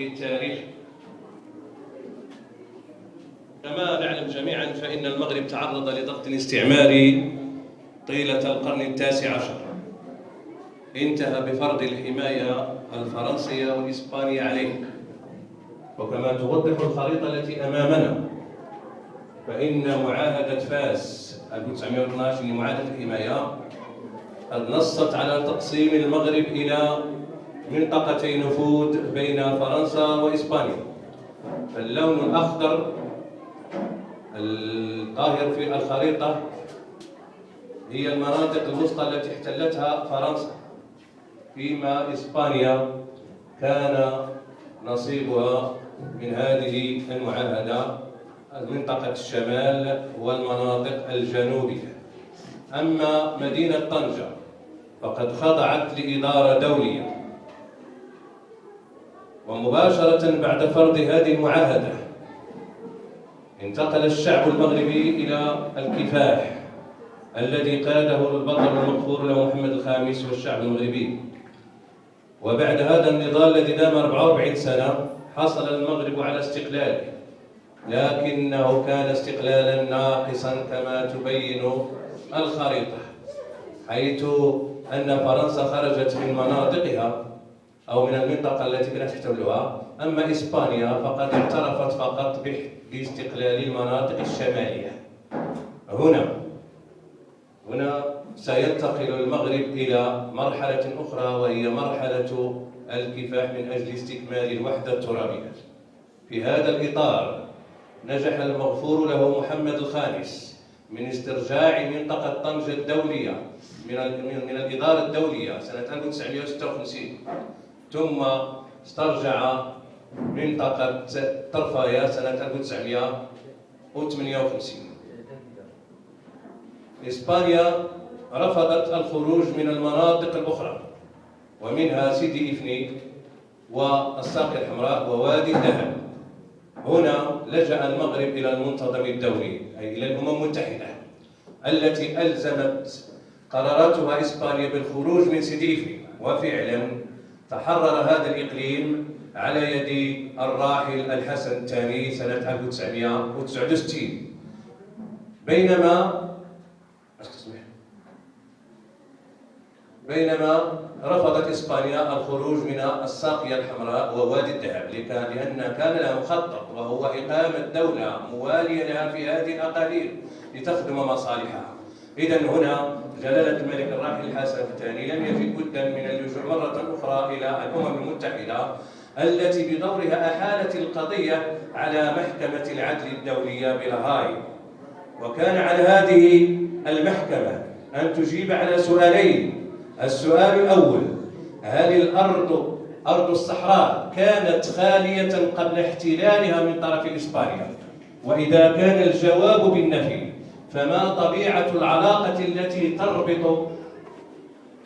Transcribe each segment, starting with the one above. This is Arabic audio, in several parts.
التاريخي. كما نعلم جميعا فإن المغرب تعرض لضغط استعماري طيلة القرن التاسع عشر، انتهى بفرض الحماية الفرنسية والإسبانية عليه. وكما توضح الخريطة التي أمامنا فإن معاهدة فاس 1912 معاهدة الحماية قد نصت على تقسيم المغرب إلى منطقتي نفوذ بين فرنسا وإسبانيا. فاللون الأخضر الظاهر في الخريطة هي المناطق الوسطى التي احتلتها فرنسا، فيما إسبانيا كان نصيبها من هذه المعاهدة منطقة الشمال والمناطق الجنوبية. أما مدينة طنجة فقد خضعت لإدارة دولية، ومباشرة بعد فرض هذه المعاهدة انتقل الشعب المغربي إلى الكفاح الذي قاده البطل المغفور له محمد الخامس والشعب المغربي. وبعد هذا النضال الذي دام 44 سنة حصل المغرب على استقلاله، لكنه كان استقلالا ناقصا كما تبين الخريطة، حيث أن فرنسا خرجت من مناطقها أو من المنطقة التي كانت تحتلها، أما إسبانيا فقد اعترفت فقط باستقلال المناطق الشمالية. هنا سينتقل المغرب إلى مرحلة أخرى، وهي مرحلة الكفاح من أجل استكمال الوحدة الترابية. في هذا الإطار نجح المغفور له محمد الخامس من استرجاع منطقة طنجة الدولية من الإدارة الدولية سنة 1956، ثم استرجع منطقة طرفايا سنة 1958. إسبانيا رفضت الخروج من المناطق الأخرى، ومنها سيدي إفنيك والساقية الحمراء ووادي الذهب. هنا لجأ المغرب إلى المنتظم الدولي، أي إلى الأمم المتحدة، التي ألزمت قراراتها إسبانيا بالخروج من سيدي إفنيك. وفعلا تحرر هذا الإقليم على يد الراحل الحسن الثاني سنة 1969. بينما رفضت إسبانيا الخروج من الساقية الحمراء ووادي الذهب، لأن كان لها مخطط، وهو إقامة دولة موالية لها في هذه الأقاليم لتخدم مصالحها. إذن هنا جلالة الملك الراحل الحسن الثاني لم يجد بدا من اللجوء مرة أخرى إلى الأمم المتحدة، التي بدورها أحالت القضية على محكمة العدل الدولية بلاهاي. وكان على هذه المحكمة أن تجيب على سؤالين. السؤال الأول: هل أرض الصحراء كانت خالية قبل احتلالها من طرف إسبانيا؟ وإذا كان الجواب بالنفي، فما طبيعة العلاقة التي تربط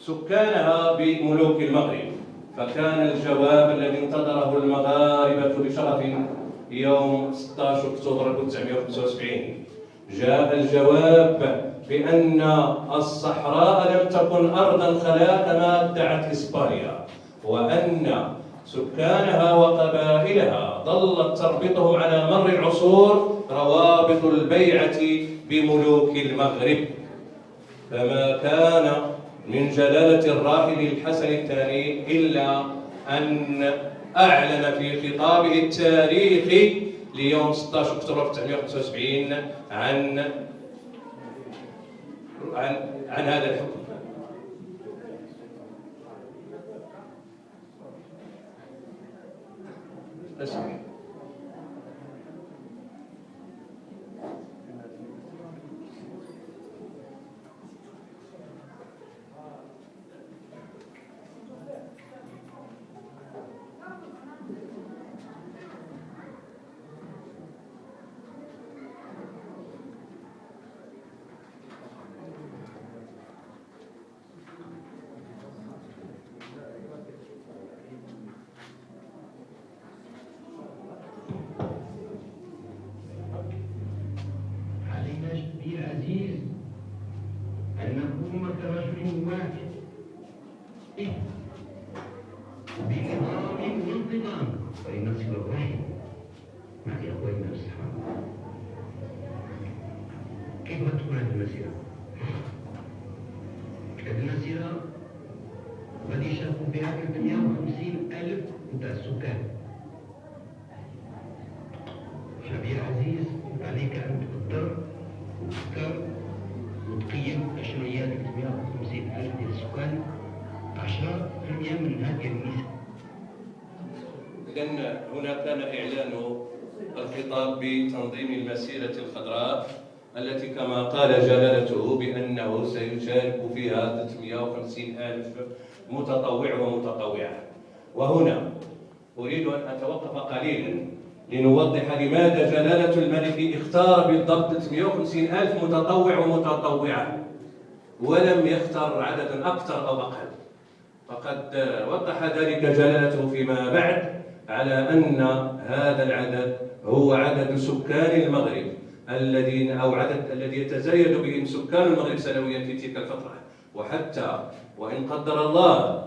سكانها بملوك المغرب؟ فكان الجواب الذي انتظره المغاربة بشرف يوم 16 أكتوبر 1975. جاء الجواب بأن الصحراء لم تكن أرضا خلا كما ادعت إسبانيا، وأن سكانها وقبائلها ظلت تربطهم على مر العصور روابط البيعة بملوك المغرب. فما كان من جلالة الراحل الحسن الثاني إلا أن أعلن في خطابه التاريخي ليوم 16 أكتوبر 1975 عن هذا الحكم. ولنصل الرحم مع إخواننا الصحابة. كيف تكون هذه المسيرة؟ هذه المسيرة قد يشارك فيها 350,000 من السكان. شعبي العزيز، عليك أن تقدر وتفكر وتقيم شنو هي 350,000 من السكان، 10% من هذه النسبة. إذن هنا كان إعلان الخطاب بتنظيم المسيرة الخضراء التي كما قال جلالته بأنه سيشارك فيها 350,000 متطوع ومتطوعة. وهنا أريد أن أتوقف قليلا لنوضح لماذا جلالة الملك اختار بالضبط 350,000 متطوع ومتطوعة ولم يختار عددا أكثر أو أقل. فقد وضح ذلك جلالته فيما بعد على أن هذا العدد هو عدد سكان المغرب الذي يتزايد بهم سكان المغرب سنويا في تلك الفترة. وحتى وإن قدر الله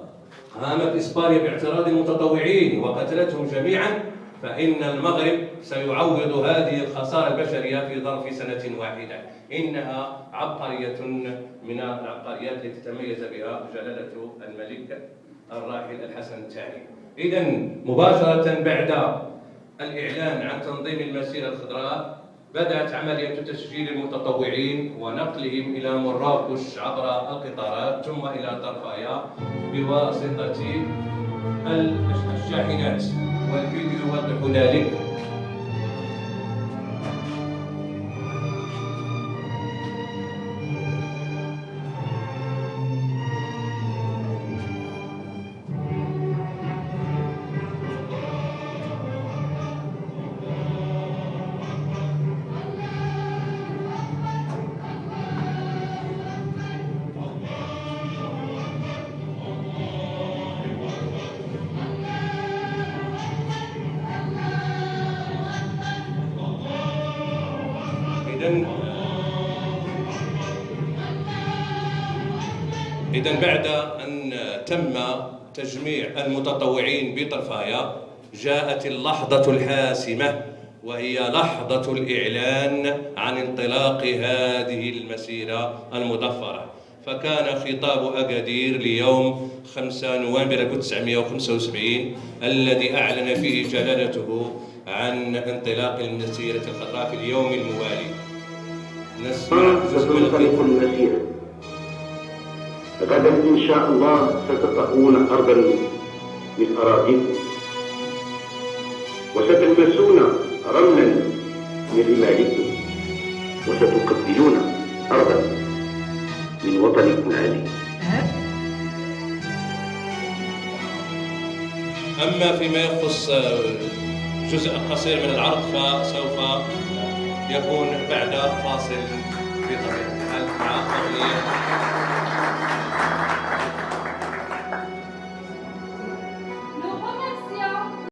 قامت إسبانيا باعتراض المتطوعين وقتلتهم جميعا، فإن المغرب سيعوض هذه الخسارة البشرية في ظرف سنة واحدة. إنها عبقرية من العبقريات التي تميز بها جلالة الملك الراحل الحسن الثاني. إذن مباشرة بعد الإعلان عن تنظيم المسيرة الخضراء بدأت عملية تسجيل المتطوعين ونقلهم إلى مراكش عبر القطارات ثم إلى طرفايا بواسطة الشاحنات، والفيديو يوضح ذلك. إذن بعد أن تم تجميع المتطوعين بطرفايا جاءت اللحظة الحاسمة، وهي لحظة الإعلان عن انطلاق هذه المسيرة المضفرة. فكان خطاب أكادير ليوم 5 نوفمبر 1975 الذي أعلن فيه جلالته عن انطلاق المسيرة الخضراء في اليوم الموالي. ستنطلق المسيرة غدا إن شاء الله. ستطأون أرضا من أراضيكم وستلمسون رملا من رمالكم وستقبلون أرضا من وطنكم العزيز. أما فيما يخص جزء قصير من العرض فسوف يكون بعد فاصل بطبيعة الحال مع أغنية